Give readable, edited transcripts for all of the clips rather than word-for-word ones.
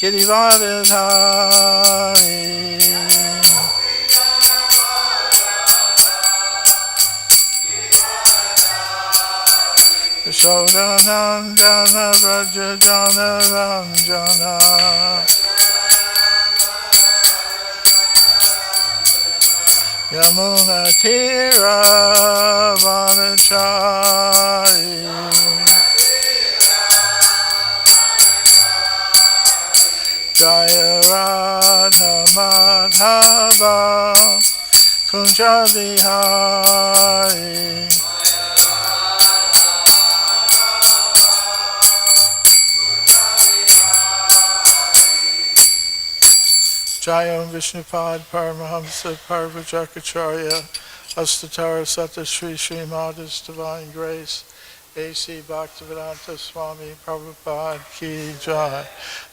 Girivardhari Yashodanandana Vrajajana Ranjana Yamuna Tira Vanachari Jaya Radha Madhava Kunja-vihari Jayam Vishnupad Paramahamsa Parvajakacharya Astatara Sata Sri Srimada's Divine Grace A.C. Bhaktivedanta Swami Prabhupada Ki Jai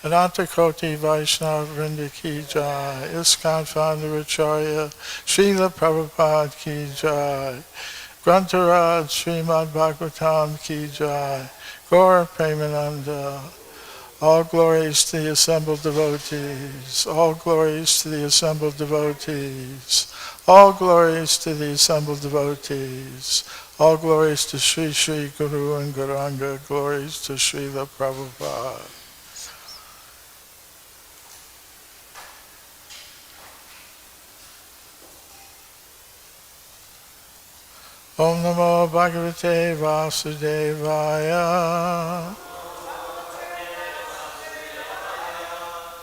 Ananta Koti Vaishnava Vrinda Ki Jai ISKCON Founder Acharya Srila Prabhupada Ki Jai Grantaraj Srimad Bhagavatam Ki Jai Gaura Premananda. All glories to the assembled devotees. All glories to the assembled devotees. All glories to the assembled devotees. All glories to Sri Sri Guru and Gauranga. Glories to Srila Prabhupada. Om Namo Bhagavate Vasudevaya.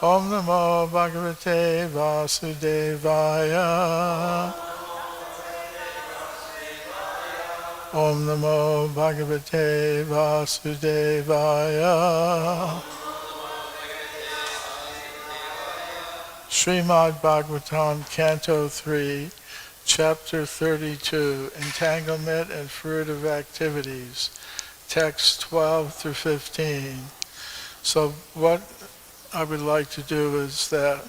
Om Namo Bhagavate Vasudevaya. Om Namo Bhagavate Vasudevaya. Srimad Bhagavatam, Canto 3, Chapter 32, Entanglement and Fruitive Activities, Text 12 through 15. So what I would like to do is that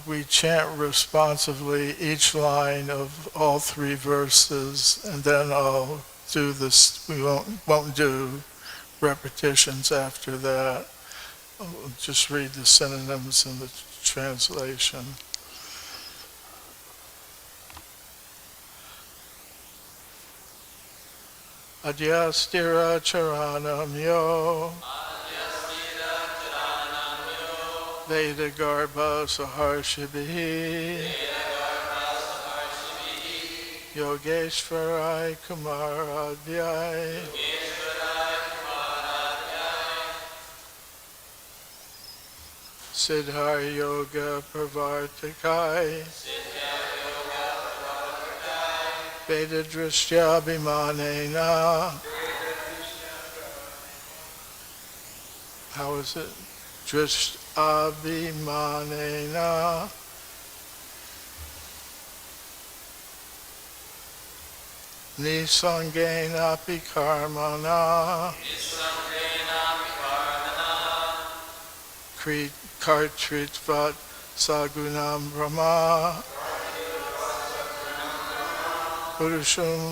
we chant responsively each line of all three verses, and then I'll do this. We won't do repetitions after that. I'll just read the synonyms in the translation. Ādyaḥ sthira-carāṇāṁ yo veda-garbhaḥ saharṣibhiḥ yogeśvaraiḥ kumārādyaiḥ siddhair yoga-pravartakaiḥ bheda-dṛṣṭyābhimānena. How is it? Drutakarma niḥsaṅgenāpi karmaṇā kartṛtvāt saguṇaṁ brahma puruṣaṁ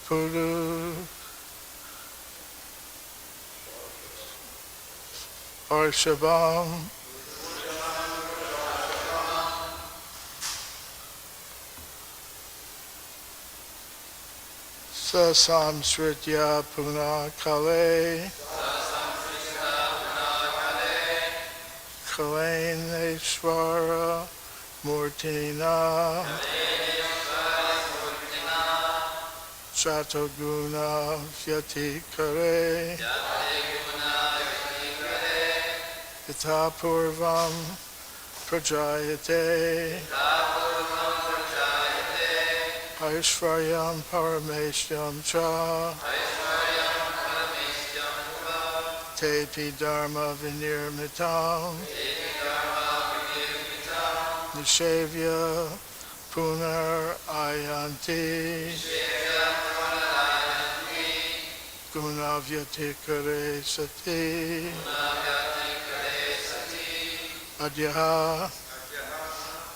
puruṣarṣabham saṁsṛtya punaḥ kāleneśvara-mūrtinā jāte guṇa-vyatikare yathā-pūrvaṁ prajāyate aiśvaryaṁ pārameṣṭhyaṁ te dharma-vinirmitam niṣevya punaḥ guṇa-vyatikare sati ādyaḥ,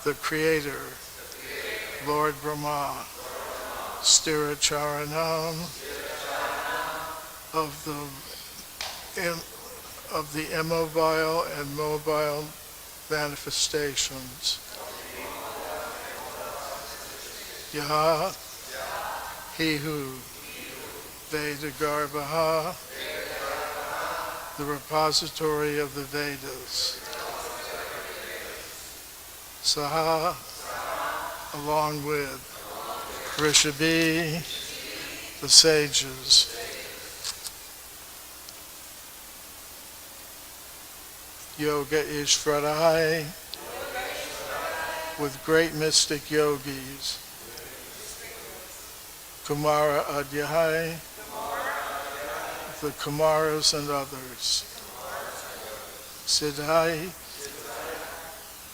the Creator, Lord Brahmā, sthira-carāṇāṁ, of the immobile and mobile manifestations. Yah, he who, veda-garbhaḥ, the repository of the Vedas. Saha, along with Rishabhi, the sages. Yogeśvaraiḥ, with great mystic yogis. Kumārādyaiḥ, the Kumaras and others. Siddhair,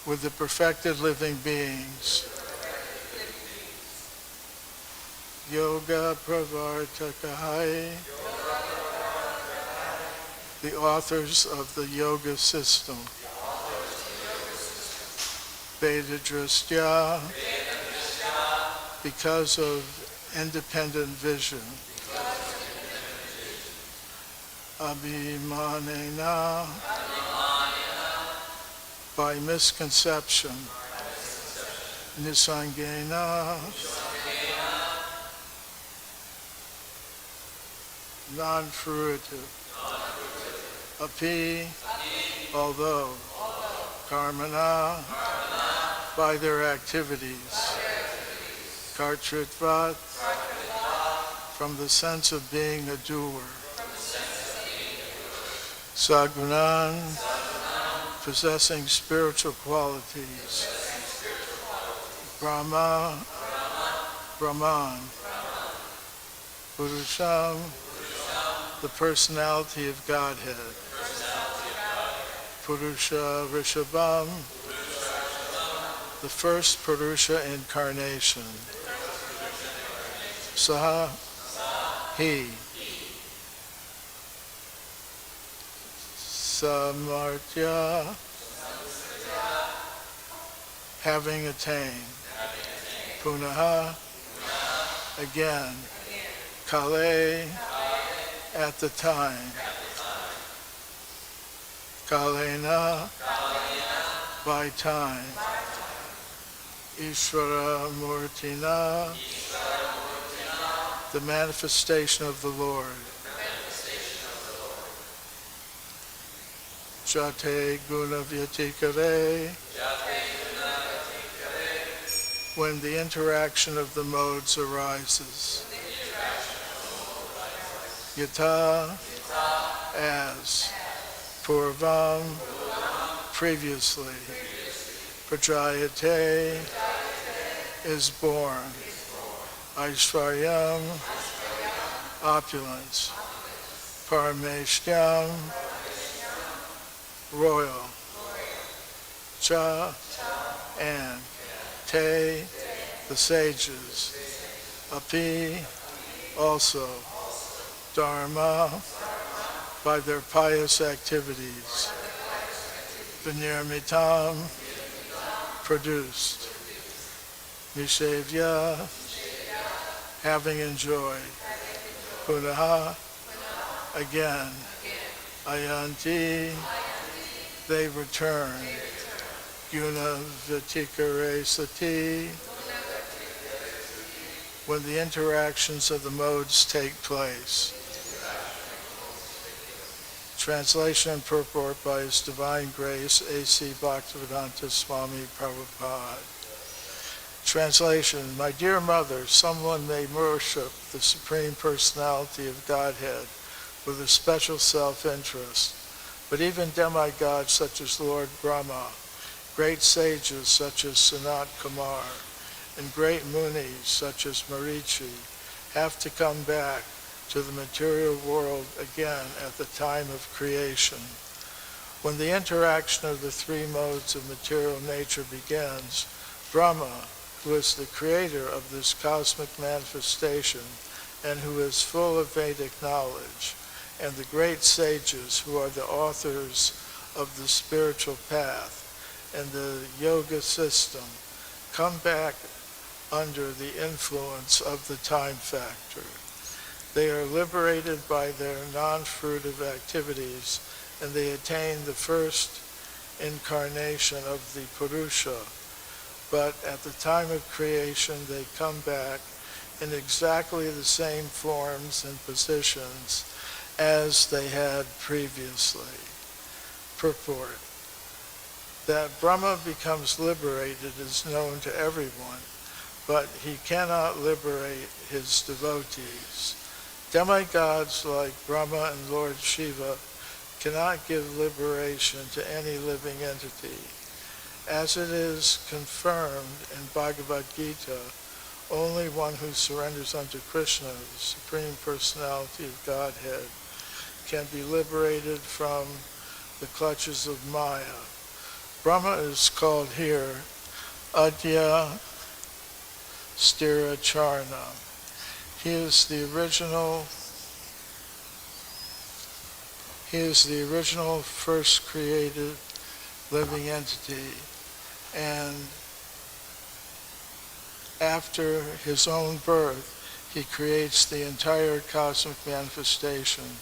with the perfected living beings. Yoga-pravartakaiḥ, the authors of the yoga system. Bheda-dṛṣṭyābhimānena, because of independent vision. Abhimanena, by misconception. Niṣaṅgenāpi, non-fruitive. Api, although. Karmaṇā, by their activities. Kartṛtvāt, from the sense of being a doer. Saguṇaṁ, possessing spiritual qualities. Brahma, Brahman. Puruṣaṁ, the personality of Godhead. Puruṣarṣabham, the first Purusha incarnation. Saha, he. Saṁsṛtya, having attained. Punaḥ, again. Kāle, at the time. Kāleneśvara-mūrtinā, by time. aiśvaryaṁ, the manifestation of the Lord. Jāte guṇa-vyatikare, when the interaction of the modes arises. Yathā, as. Pūrvaṁ, previously. Prajāyate, is born. Aiśvaryaṁ, opulence. Pārameṣṭhyaṁ, royal. Ca, and. Te, the sages. Api, also. Dharma, by their pious activities. Vinirmitam, produced. Niṣevya, having enjoyed. Punaḥ, again. Ayanti, they return. Guṇa-vyatikare sati, when the interactions of the modes take place. Translation and purport by His Divine Grace, A.C. Bhaktivedanta Swami Prabhupada. Translation: My dear mother, someone may worship the Supreme Personality of Godhead with a special self-interest, but even demigods such as Lord Brahmā, great sages such as Sanat-kumāra, and great munis such as Marichi have to come back to the material world again at the time of creation. When the interaction of the three modes of material nature begins, Brahma, who is the creator of this cosmic manifestation and who is full of Vedic knowledge, and the great sages who are the authors of the spiritual path and the yoga system, come back under the influence of the time factor. They are liberated by their non-fruitive activities, and they attain the first incarnation of the Purusha. But at the time of creation, they come back in exactly the same forms and positions as they had previously. Purport: that Brahma becomes liberated is known to everyone, but he cannot liberate his devotees. Demigods like Brahma and Lord Shiva cannot give liberation to any living entity. As it is confirmed in Bhagavad Gita, only one who surrenders unto Krishna, the Supreme Personality of Godhead, can be liberated from the clutches of Maya. Brahma is called here ādyaḥ sthira-carāṇāṁ. He is the original first created living entity, and after his own birth, he creates the entire cosmic manifestation.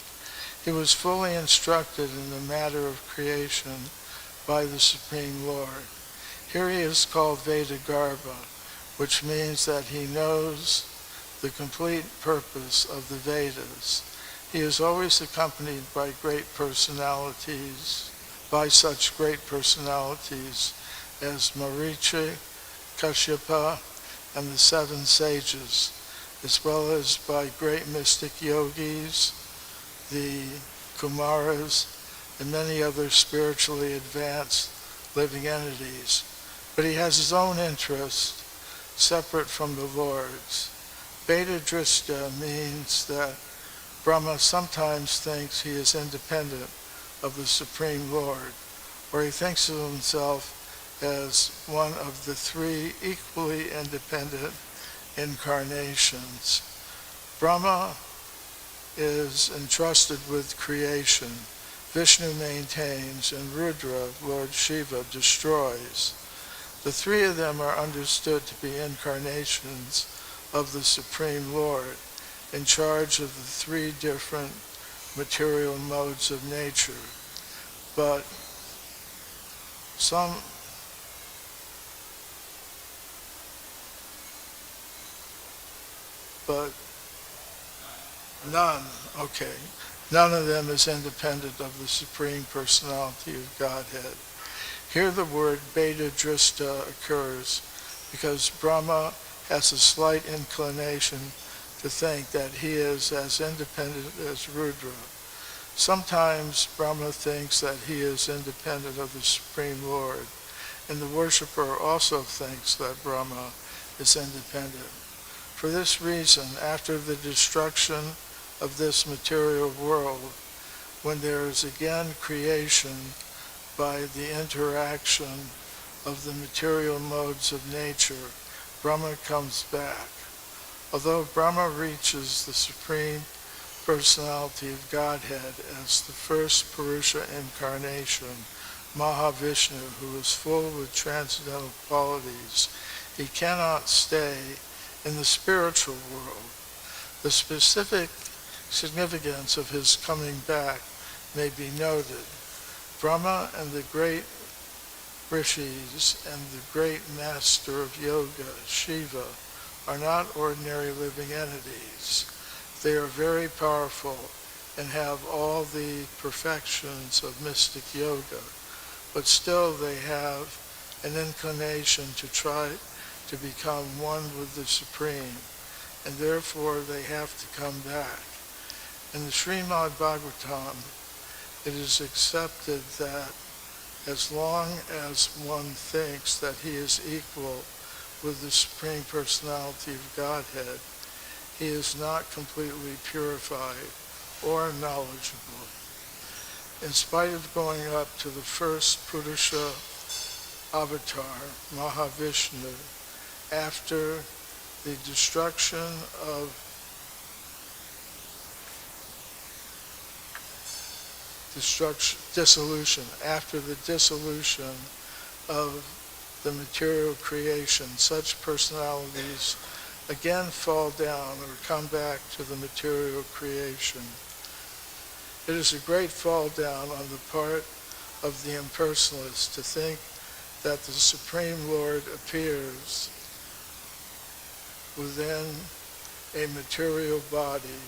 He was fully instructed in the matter of creation by the Supreme Lord. Here he is called veda-garbhaḥ, which means that he knows the complete purpose of the Vedas. He is always accompanied by such great personalities as Marichi, Kashyapa, and the 7 sages, as well as by great mystic yogis, the Kumaras, and many other spiritually advanced living entities. But he has his own interest, separate from the Lord's. Bheda-dṛṣṭyābhimānena means that Brahma sometimes thinks he is independent of the Supreme Lord, or he thinks of himself as one of the 3 equally independent incarnations. Brahma is entrusted with creation, Vishnu maintains, and Rudra, Lord Shiva, destroys. The 3 of them are understood to be incarnations of the Supreme Lord, in charge of the 3 different material modes of nature. But none of them is independent of the Supreme Personality of Godhead. Here the word bheda-dṛṣṭyā occurs because Brahma has a slight inclination to think that he is as independent as Rudra. Sometimes Brahma thinks that he is independent of the Supreme Lord, and the worshipper also thinks that Brahma is independent. For this reason, after the destruction of this material world, when there is again creation by the interaction of the material modes of nature, Brahma comes back. Although Brahma reaches the Supreme Personality of Godhead as the first Purusha incarnation, Mahavishnu, who is full with transcendental qualities, he cannot stay in the spiritual world. The specific significance of his coming back may be noted. Brahma and the great rishis and the great master of yoga, Shiva, are not ordinary living entities. They are very powerful and have all the perfections of mystic yoga, but still they have an inclination to try to become one with the Supreme, and therefore they have to come back. In the Srimad Bhagavatam, it is accepted that as long as one thinks that he is equal with the Supreme Personality of Godhead, he is not completely purified or knowledgeable. In spite of going up to the first Purusha avatar, Mahavishnu, after the after the dissolution of the material creation, such personalities again fall down or come back to the material creation. It is a great fall down on the part of the impersonalist to think that the Supreme Lord appears within a material body,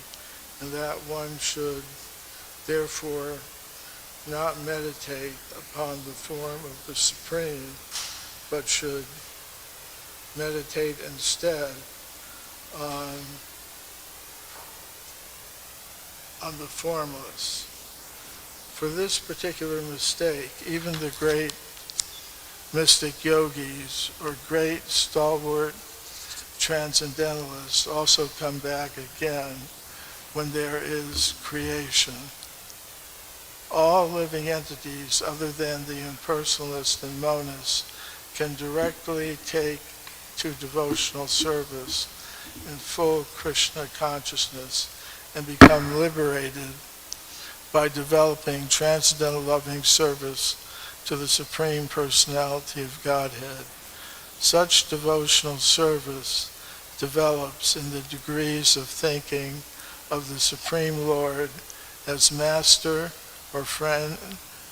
and that one should therefore not meditate upon the form of the Supreme, but should meditate instead on the formless. For this particular mistake, even the great mystic yogis or great stalwart transcendentalists also come back again when there is creation. All living entities other than the impersonalist and monist can directly take to devotional service in full Krishna consciousness and become liberated by developing transcendental loving service to the Supreme Personality of Godhead. Such devotional service develops in the degrees of thinking of the Supreme Lord as master or friend,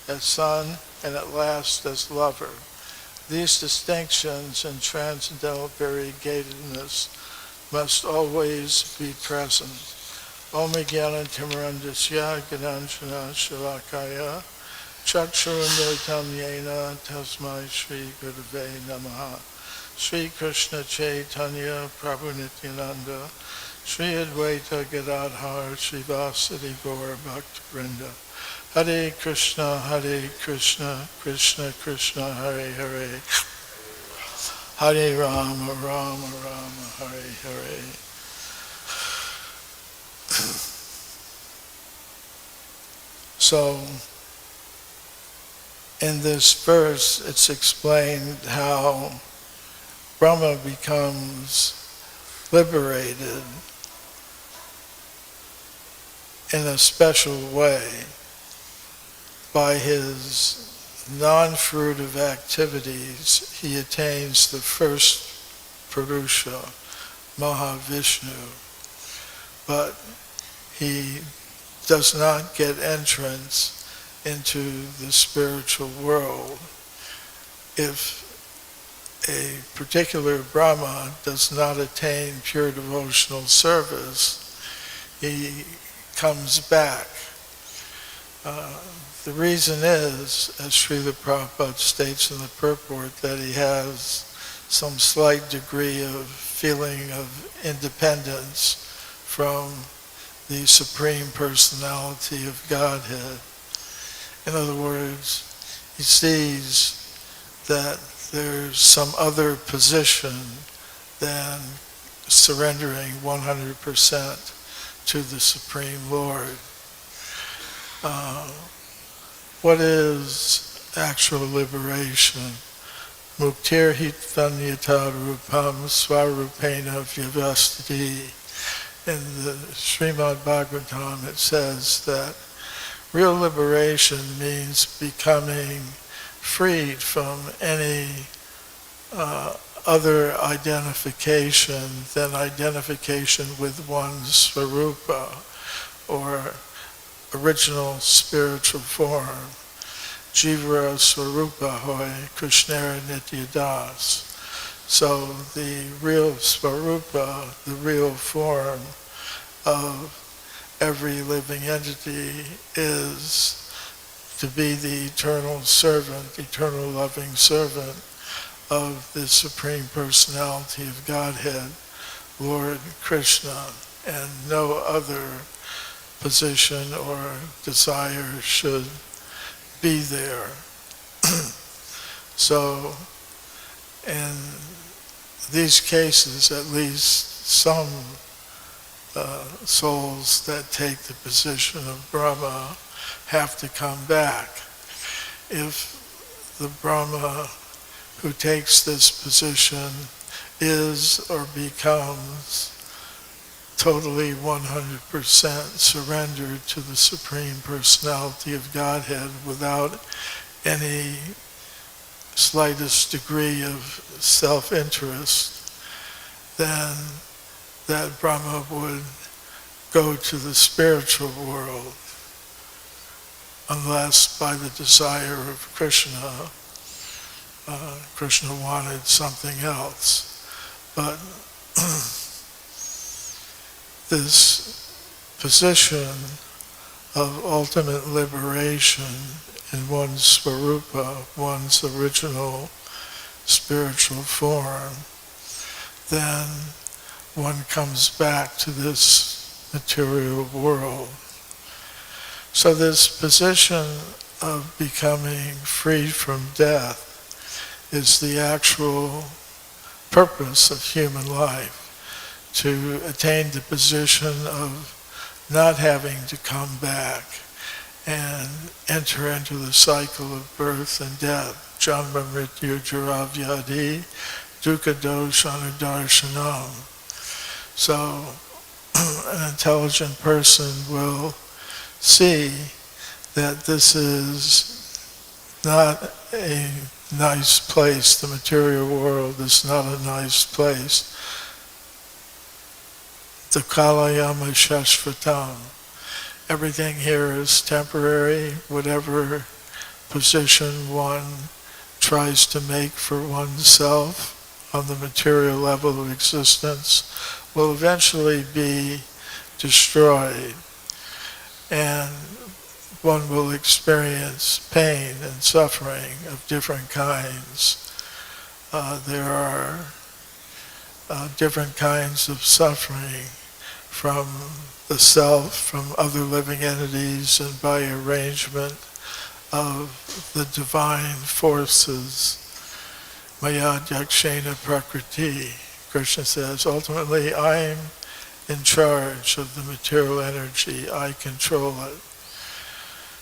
as son, and at last as lover. These distinctions and transcendental variegatedness must always be present. Om Jnana Timirandasya Gadanshana Shalakaya Chakshurunmilitam Yena Tasmai Shri Gurave Namaha. Shri Krishna Chaitanya Prabhu Nityananda Shri Advaita Gadadhar Shri Vasadi Gaur Bhakta Vrinda. Hare Krishna, Krishna Krishna, Hare Hare, Hare Rama, Rama Rama, Hare Hare. So, in this verse, it's explained how Brahma becomes liberated in a special way by his non-fruitive activities. He attains the first Purusha, Mahavishnu, but he does not get entrance into the spiritual world. If a particular Brahma does not attain pure devotional service, he comes back. The reason is, as Srila Prabhupada states in the purport, that he has some slight degree of feeling of independence from the Supreme Personality of Godhead. In other words, he sees that there's some other position than surrendering 100% to the Supreme Lord. What is actual liberation? Muktir hitam yatā rūpam svarupena vyavastiti. In the Srimad Bhagavatam it says that real liberation means becoming freed from any other identification than identification with one's svarupa, or original spiritual form. Jivara swarupa hoy Krishnara nityadas. So the real svarupa, the real form of every living entity, is to be the eternal servant, eternal loving servant of the Supreme Personality of Godhead, Lord Krishna, and no other position or desire should be there. So in these cases, at least some souls that take the position of Brahma have to come back. If the Brahma who takes this position is or becomes totally 100% surrendered to the Supreme Personality of Godhead without any slightest degree of self-interest, then that Brahma would go to the spiritual world unless by the desire of Krishna, Krishna wanted something else. But this position of ultimate liberation in one's svarupa, one's original spiritual form, then one comes back to this material world. So this position of becoming free from death is the actual purpose of human life, to attain the position of not having to come back and enter into the cycle of birth and death. Janma mrityu jara vyadhi dukkha doshana darshanam. So an intelligent person will see that this is not a nice place. The material world is not a nice place. The kālayam shashvatam. Everything here is temporary. Whatever position one tries to make for oneself on the material level of existence will eventually be destroyed, and one will experience pain and suffering of different kinds. There are different kinds of suffering from the self, from other living entities, and by arrangement of the divine forces. Maya yakshena prakriti. Krishna says, ultimately I'm in charge of the material energy. I control it.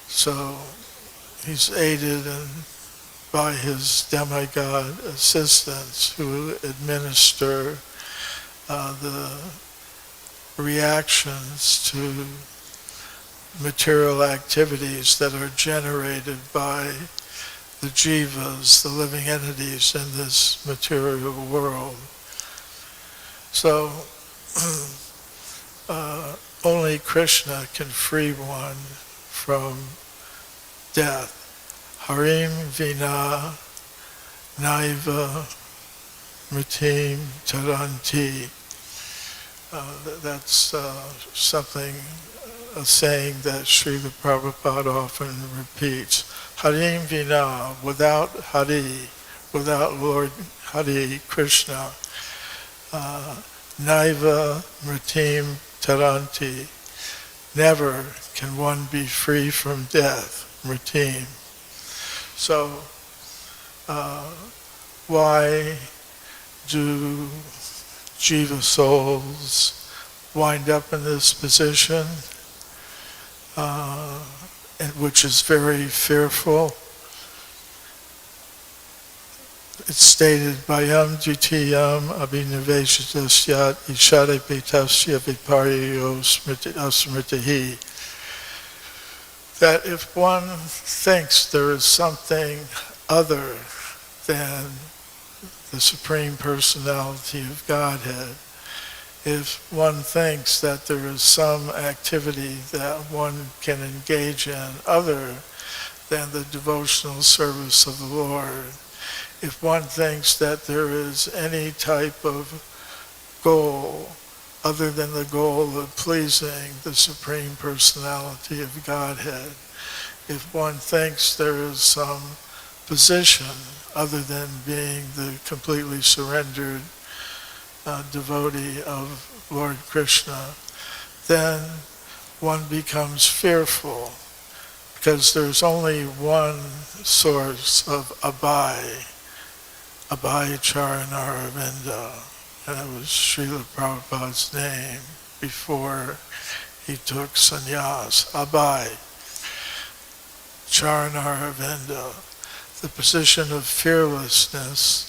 So he's aided by his demigod assistants who administer the reactions to material activities that are generated by the jivas, the living entities in this material world. So only Krishna can free one from death. Harim vina naiva mritim taranti. That's something, a saying that Srila Prabhupada often repeats. Harim vina, without Hari, without Lord Hari Krishna, naiva mritim taranti. Never can one be free from death, mritim. So, why do jiva souls wind up in this position, which is very fearful? It's stated, Bayam dvitiyam abhiniveshatasya isharipitasya viparyo smritihi, that if one thinks there is something other than the Supreme Personality of Godhead, if one thinks that there is some activity that one can engage in other than the devotional service of the Lord, if one thinks that there is any type of goal other than the goal of pleasing the Supreme Personality of Godhead, if one thinks there is some position other than being the completely surrendered devotee of Lord Krishna, then one becomes fearful, because there's only one source of abhay Charanaravinda, and it was Srila Prabhupada's name before he took sannyas. Abhay Charanaravinda, the position of fearlessness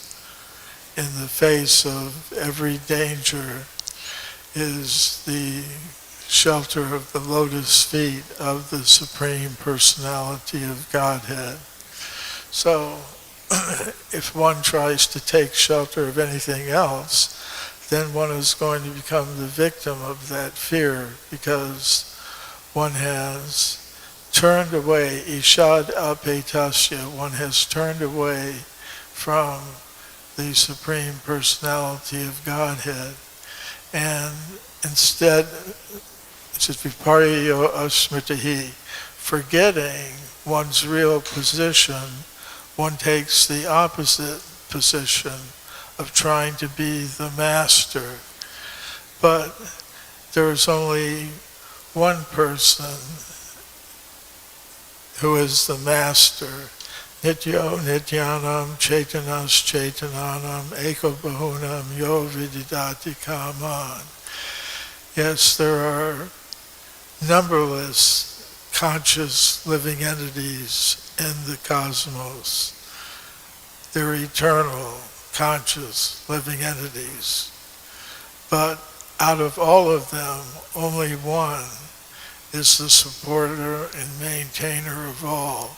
in the face of every danger, is the shelter of the lotus feet of the Supreme Personality of Godhead. So if one tries to take shelter of anything else, then one is going to become the victim of that fear, because one has turned away, ishad apetasya, one has turned away from the Supreme Personality of Godhead, and instead, viparyo asmritihi, forgetting one's real position, one takes the opposite position of trying to be the master. But there's only one person who is the master. Nityo nityanam chaitanas chaitananam eko bahunam yo vididati kaman. Yes, there are numberless conscious living entities in the cosmos. They're eternal, conscious living entities. But out of all of them, only one is the supporter and maintainer of all,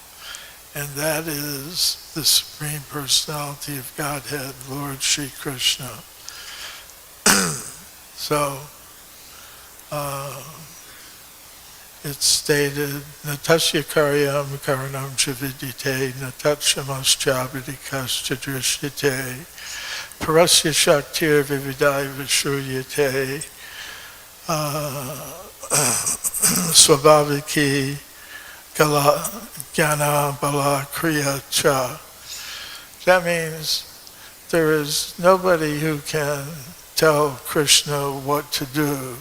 and that is the Supreme Personality of Godhead, Lord Shri Krishna. So, it's stated, natasya karyam karanam chavidite, natatsamaschavidikascha drishyate, parasya shaktir vividai vishruyate, swabhaviki jnana bala kriya cha. That means there is nobody who can tell Krishna what to do.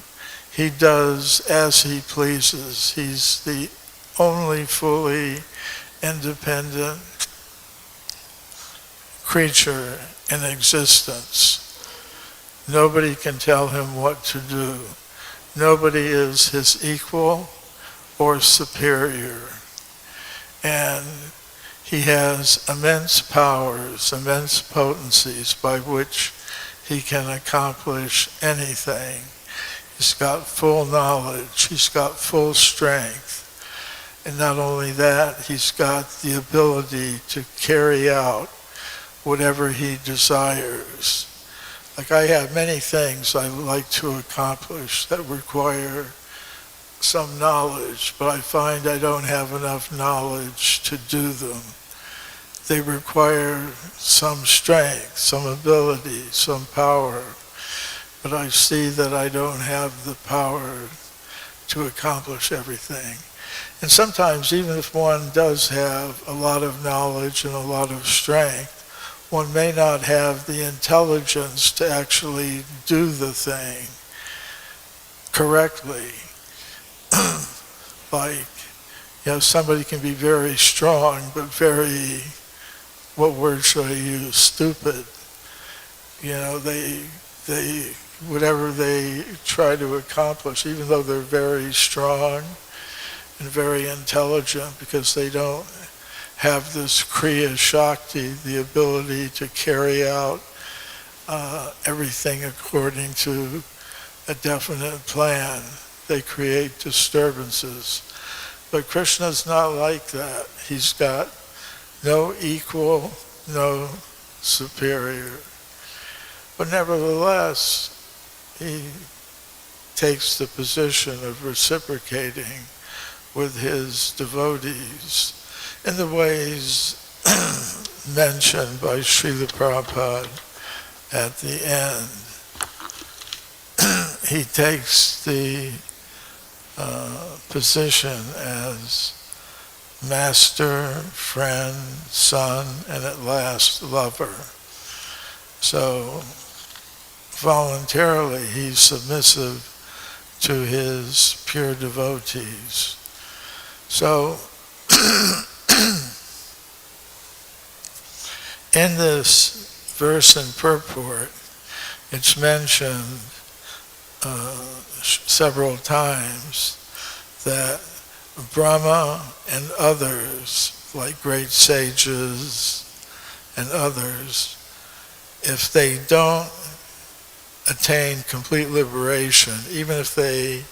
He does as he pleases. He's the only fully independent creature in existence. Nobody can tell him what to do. Nobody is his equal or superior. And he has immense powers, immense potencies by which he can accomplish anything. He's got full knowledge, he's got full strength, and not only that, he's got the ability to carry out whatever he desires. Like, I have many things I would like to accomplish that require some knowledge, but I find I don't have enough knowledge to do them. They require some strength, some ability, some power. But I see that I don't have the power to accomplish everything. And sometimes, even if one does have a lot of knowledge and a lot of strength, one may not have the intelligence to actually do the thing correctly. Like, somebody can be very strong, but very, what word should I use, stupid. They whatever they try to accomplish, even though they're very strong and very intelligent, because they don't have this Kriya Shakti, the ability to carry out everything according to a definite plan. They create disturbances. But Krishna's not like that. He's got no equal, no superior. But nevertheless, he takes the position of reciprocating with his devotees in the ways mentioned by Srila Prabhupada at the end. He takes the position as master, friend, son, and at last lover. So voluntarily he's submissive to his pure devotees. So in this verse and purport, it's mentioned several times that Brahma and others, like great sages and others, if they don't attain complete liberation, even if they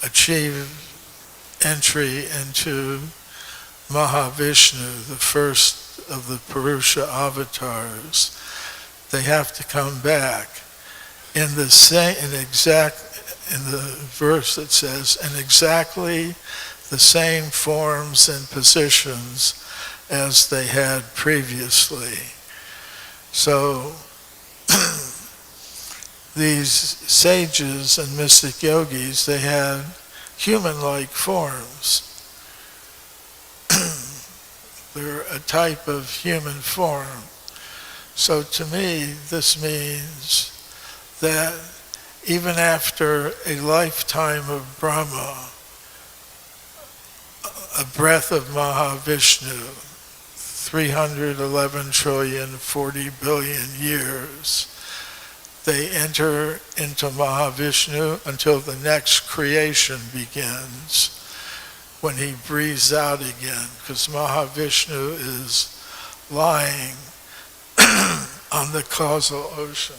achieve entry into Mahavishnu, the first of the Purusha avatars, they have to come back in the verse that says, in exactly the same forms and positions as they had previously. So these sages and mystic yogis, they had human-like forms. They're a type of human form. So to me, this means that even after a lifetime of Brahma, a breath of Mahavishnu, 311 trillion, 40 billion years, they enter into Mahavishnu until the next creation begins, when he breathes out again, because Mahavishnu is lying on the causal ocean.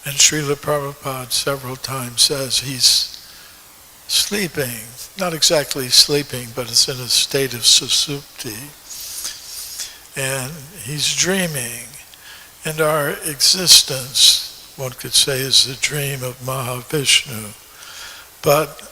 And Srila Prabhupada several times says he's sleeping, not exactly sleeping, but it's in a state of susupti. And he's dreaming. And our existence, one could say, is the dream of Mahavishnu. But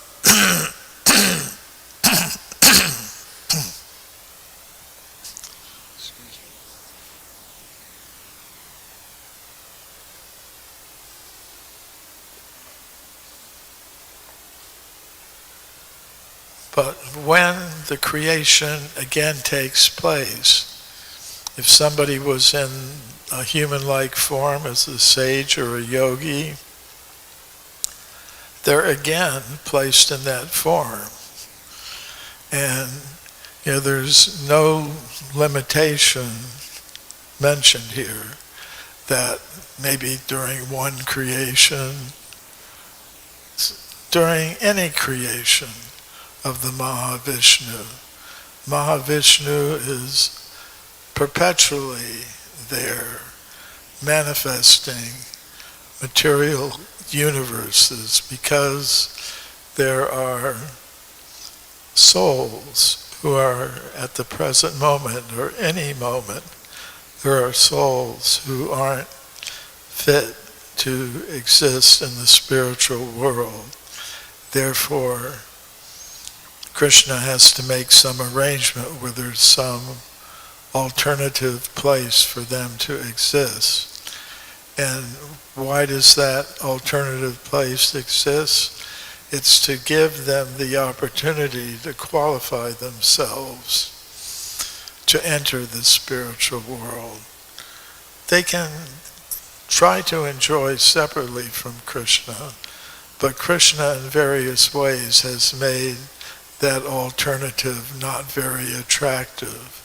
But when the creation again takes place, if somebody was in a human-like form as a sage or a yogi, they're again placed in that form. And there's no limitation mentioned here that maybe during one creation, during any creation of the Mahavishnu, Mahavishnu is perpetually there, manifesting material universes, because there are souls who are at the present moment, or any moment, there are souls who aren't fit to exist in the spiritual world. Therefore, Krishna has to make some arrangement where there's some alternative place for them to exist. And why does that alternative place exist? It's to give them the opportunity to qualify themselves to enter the spiritual world. They can try to enjoy separately from Krishna, but Krishna in various ways has made that alternative not very attractive.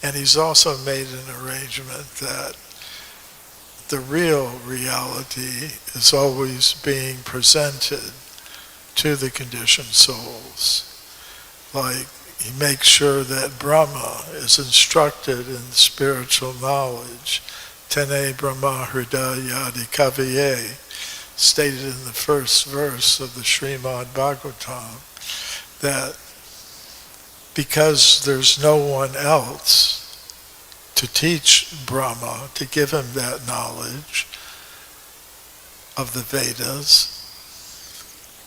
And he's also made an arrangement that the real reality is always being presented to the conditioned souls. Like, he makes sure that Brahma is instructed in spiritual knowledge. Tene Brahma Hridayadi Kaviye, stated in the first verse of the Srimad Bhagavatam, that because there's no one else to teach Brahma, to give him that knowledge of the Vedas,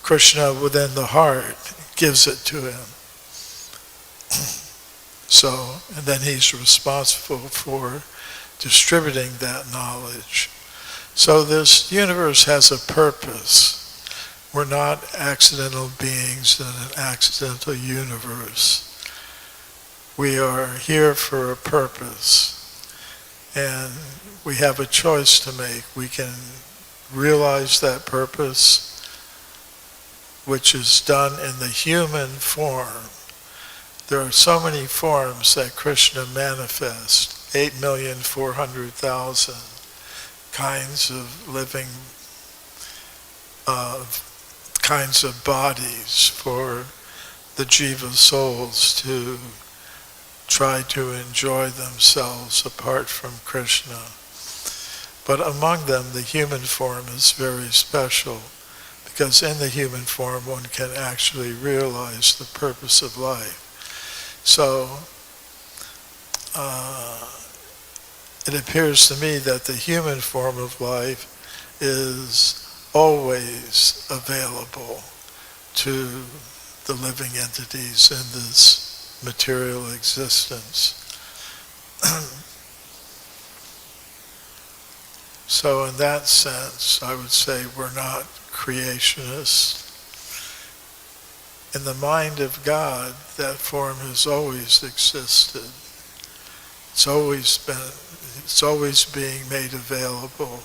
Krishna within the heart gives it to him. So, and then he's responsible for distributing that knowledge. So this universe has a purpose. We're not accidental beings in an accidental universe. We are here for a purpose, and we have a choice to make. We can realize that purpose, which is done in the human form. There are so many forms that Krishna manifests, 8,400,000 kinds of living, kinds of bodies for the jiva souls to try to enjoy themselves apart from Krishna. But among them, the human form is very special. because in the human form one can actually realize the purpose of life. So it appears to me that the human form of life is always available to the living entities in this material existence. So in that sense, I would say we're not creationists. In the mind of God, that form has always existed. It's always being made available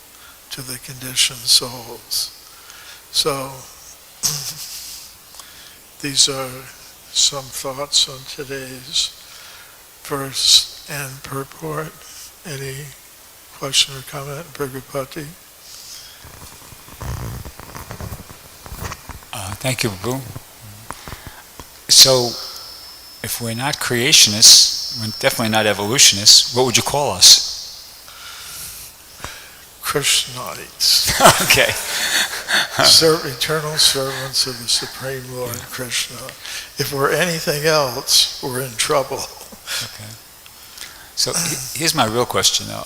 to the conditioned souls. So these are some thoughts on today's verse and purport. Any question or comment, Brigapati? Thank you, Prabhu. So, if we're not creationists, we're definitely not evolutionists, what would you call us? Krishnaites. Okay. Eternal servants of the Supreme Lord Krishna. If we're anything else, we're in trouble. Okay. So here's my real question though.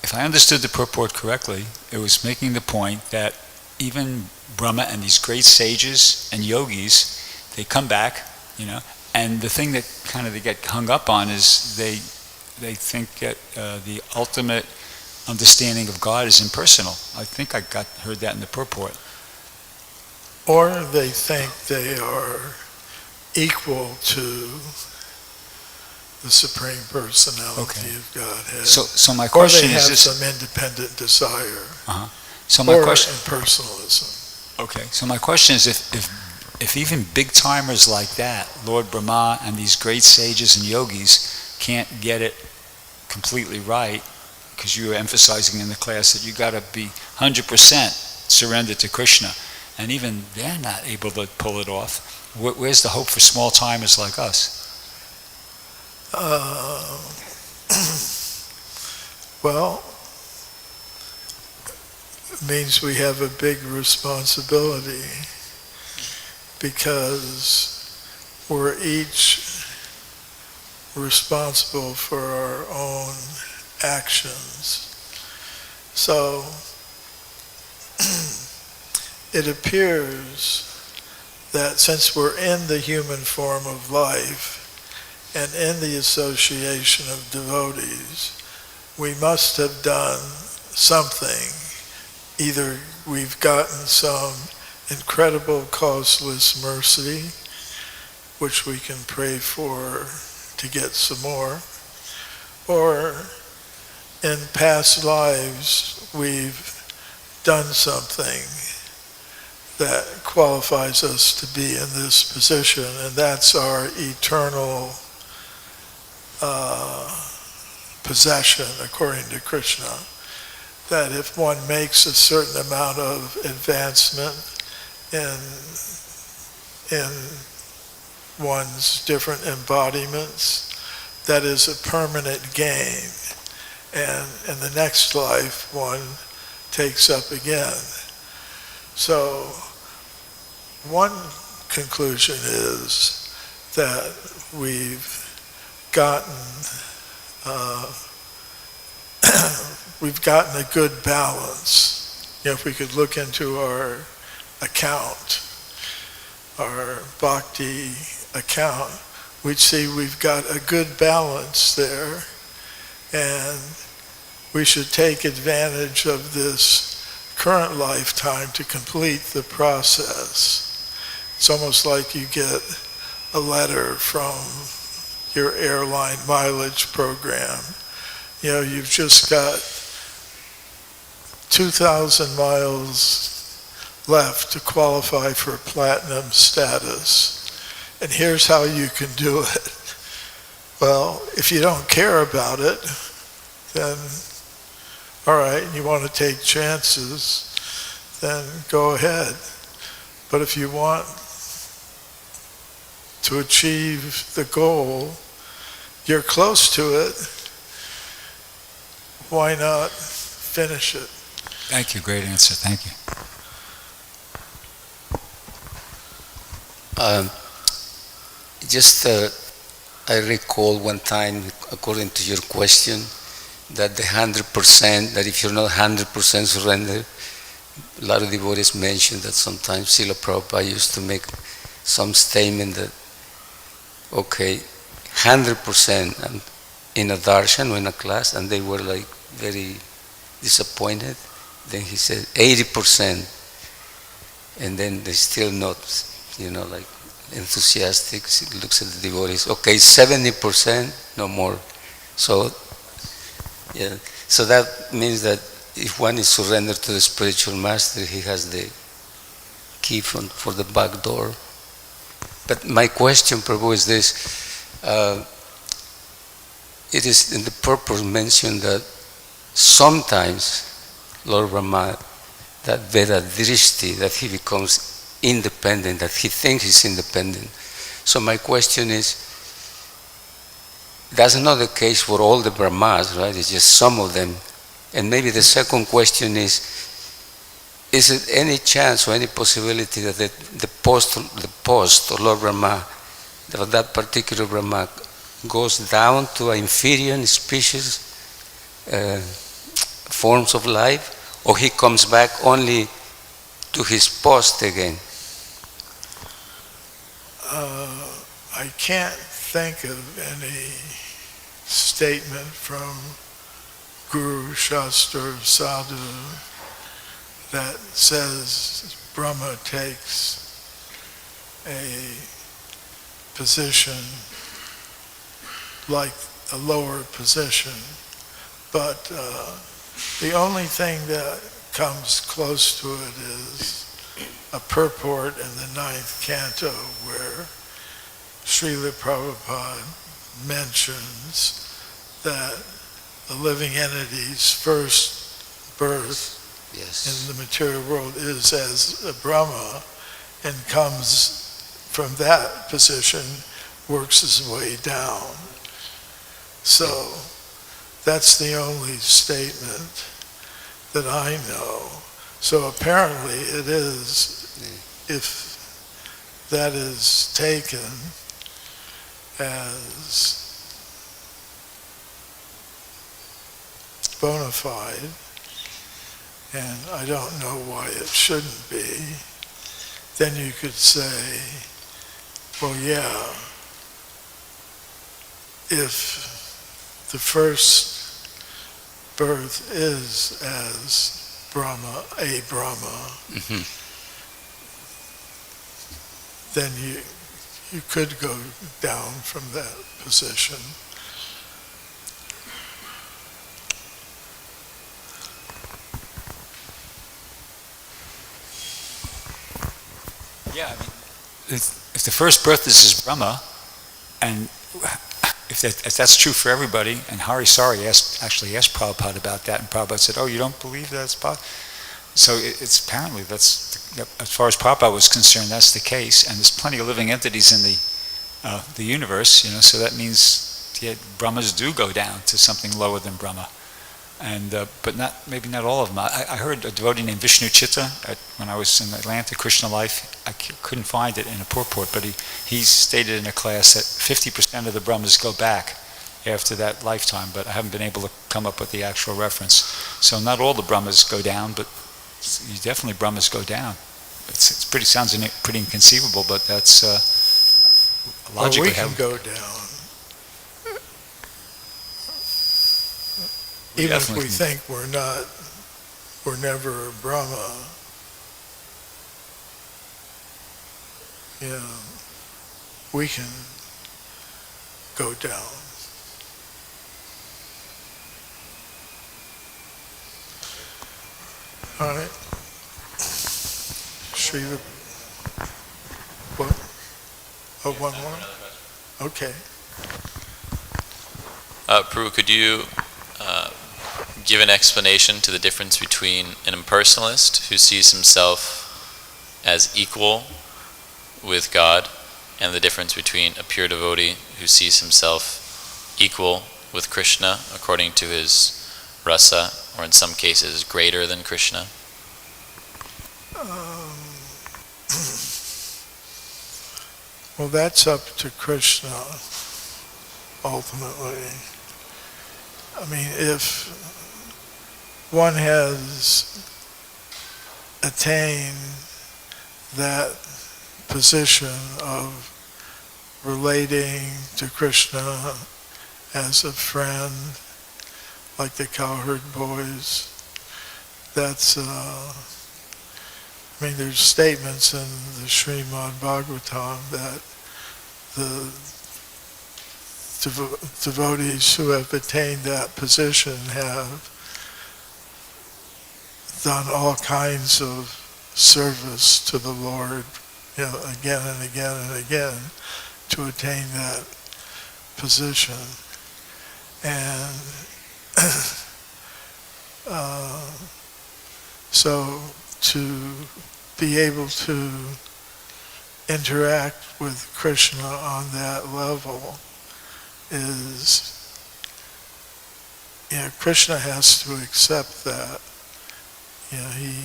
If I understood the purport correctly, it was making the point that even Brahma and these great sages and yogis, they come back, and the thing that kind of they get hung up on is they think that the ultimate understanding of God is impersonal. I think I heard that in the purport. Or they think they are equal to the Supreme Personality of Godhead. So my question is this. Or they have some independent desire. So my question. Impersonalism. Okay. So my question is if even big timers like that, Lord Brahmā and these great sages and yogis can't get it completely right, because you were emphasizing in the class that you got to be 100% surrendered to Krishna, and even they're not able to pull it off. Where's the hope for small timers like us? Well, it means we have a big responsibility, because we're each responsible for our own actions. So it appears that since we're in the human form of life and in the association of devotees, we must have done something. Either we've gotten some incredible causeless mercy, which we can pray for to get some more, or in past lives we've done something that qualifies us to be in this position, and that's our eternal possession, according to Krishna. That if one makes a certain amount of advancement in one's different embodiments, that is a permanent gain, and in the next life one takes up again. So one conclusion is that we've gotten a good balance. If we could look into our account, our bhakti account, we'd see we've got a good balance there, and we should take advantage of this current lifetime to complete the process. It's almost like you get a letter from your airline mileage program. You've just got 2,000 miles left to qualify for platinum status, and here's how you can do it. Well, if you don't care about it, then all right, you want to take chances, then go ahead. But if you want to achieve the goal, you're close to it, why not finish it? Thank you, great answer, thank you. Just I recall one time, according to your question, that the 100%, that if you're not 100% surrendered, a lot of devotees mention that sometimes Srila Prabhupada used to make some statement that, okay, 100% and in a darshan or in a class, and they were like very disappointed. Then he said 80%, and then they still not, like enthusiastic. He looks at the devotees, okay, 70%, no more. So, yeah, so that means that if one is surrendered to the spiritual master, he has the key for the back door. But my question, Prabhu, is this. It is in the purport mentioned that sometimes Lord Brahmā, that veda-dṛṣṭyābhimānena, that he becomes independent, that he thinks he's independent. So my question is, that's not the case for all the Brahmas, right? It's just some of them. And maybe the second question is it any chance or any possibility that the post of Lord Brahmā, that particular Brahma, goes down to inferior species forms of life, or he comes back only to his post again? I can't think of any statement from Guru, Shastra, Sadhu that says Brahma takes a position like a lower position, but the only thing that comes close to it is a purport in the 9th canto where Srila Prabhupada mentions that the living entity's first birth in the material world is as a Brahma, and comes from that position, works his way down. So that's the only statement that I know. So apparently it is, if that is taken as bona fide, and I don't know why it shouldn't be, then you could say, well, yeah, if the first birth is as Brahma, a Brahma, then you could go down from that position. Yeah, I mean, if the first birth is as Brahma, and if that's true for everybody, and Hari Sari actually asked Prabhupada about that, and Prabhupada said, "Oh, you don't believe that's possible?" So it's apparently that's, as far as Prabhupada was concerned, that's the case, and there's plenty of living entities in the universe, so that means Brahmas do go down to something lower than Brahma, and but maybe not all of them. I heard a devotee named Vishnu Chitta when I was in Atlanta, Krishna Life. I couldn't find it in a purport, but he stated in a class that 50% of the Brahmas go back after that lifetime, but I haven't been able to come up with the actual reference. So not all the Brahmas go down, but definitely Brahmas go down. Sounds pretty inconceivable, but that's logically. Well, we can go down. Even if we think we're never a Brahma, we can go down. All right. Srila, what? Oh, one more? Okay. Prabhu, could you give an explanation to the difference between an impersonalist who sees himself as equal with God and the difference between a pure devotee who sees himself equal with Krishna according to his rasa, or in some cases greater than Krishna? Well, that's up to Krishna, ultimately. I mean, if one has attained that position of relating to Krishna as a friend, like the cowherd boys, that's, I mean, there's statements in the Srimad Bhagavatam that the devotees who have attained that position have done all kinds of service to the Lord, again and again and again to attain that position. And so to be able to interact with Krishna on that level is, Krishna has to accept that. He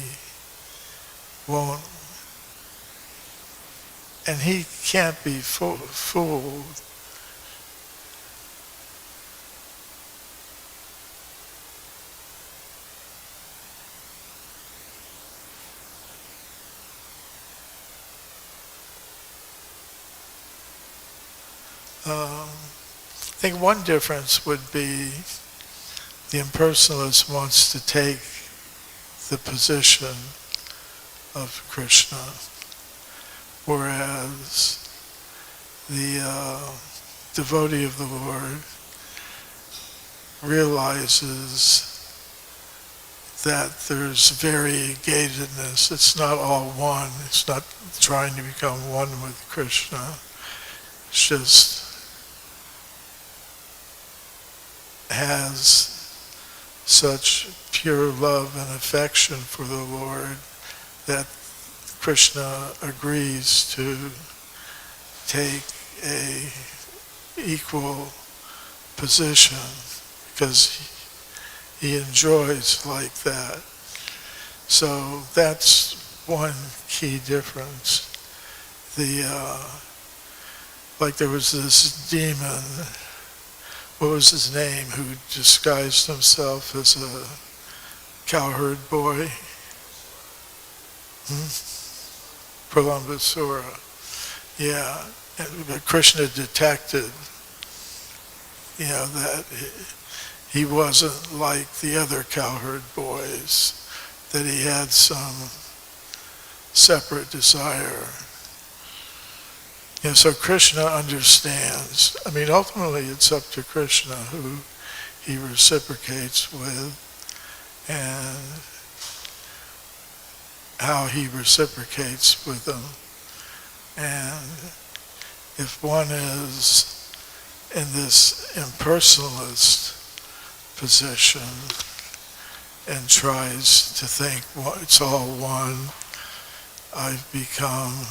won't, and he can't be fooled. I think one difference would be the impersonalist wants to take the position of Krishna, whereas the devotee of the Lord realizes that there's variegatedness. It's not all one. It's not trying to become one with Krishna. It's just has such pure love and affection for the Lord that Krishna agrees to take a equal position because he enjoys like that. So that's one key difference. Like there was this demon, what was his name, who disguised himself as a cowherd boy? Pralambasura. Yeah. But Krishna detected, that he wasn't like the other cowherd boys, that he had some separate desire. So Krishna understands. I mean, ultimately it's up to Krishna who he reciprocates with and how he reciprocates with them. And if one is in this impersonalist position and tries to think, well, it's all one, I've become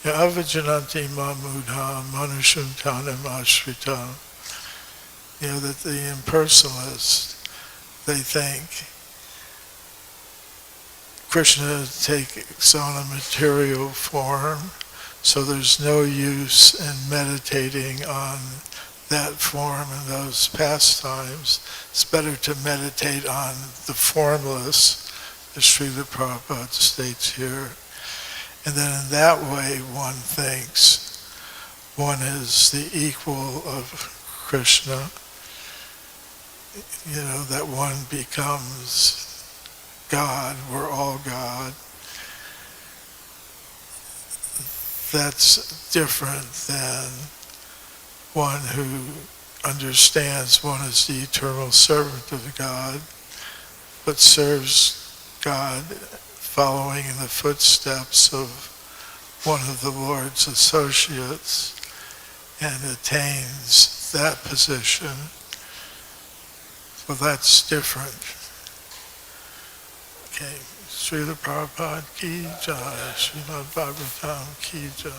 avajananti mamudha manushuntanam ashritam. That the impersonalists, they think Krishna takes on a material form, so there's no use in meditating on that form and those pastimes. It's better to meditate on the formless, as Srila Prabhupada states here. And then in that way one thinks one is the equal of Krishna, that one becomes God, we're all God. That's different than one who understands one is the eternal servant of God, but serves God following in the footsteps of one of the Lord's associates and attains that position. Well, that's different. Okay, Srila Prabhupada ki jai, Srimad Bhagavatam ki jai.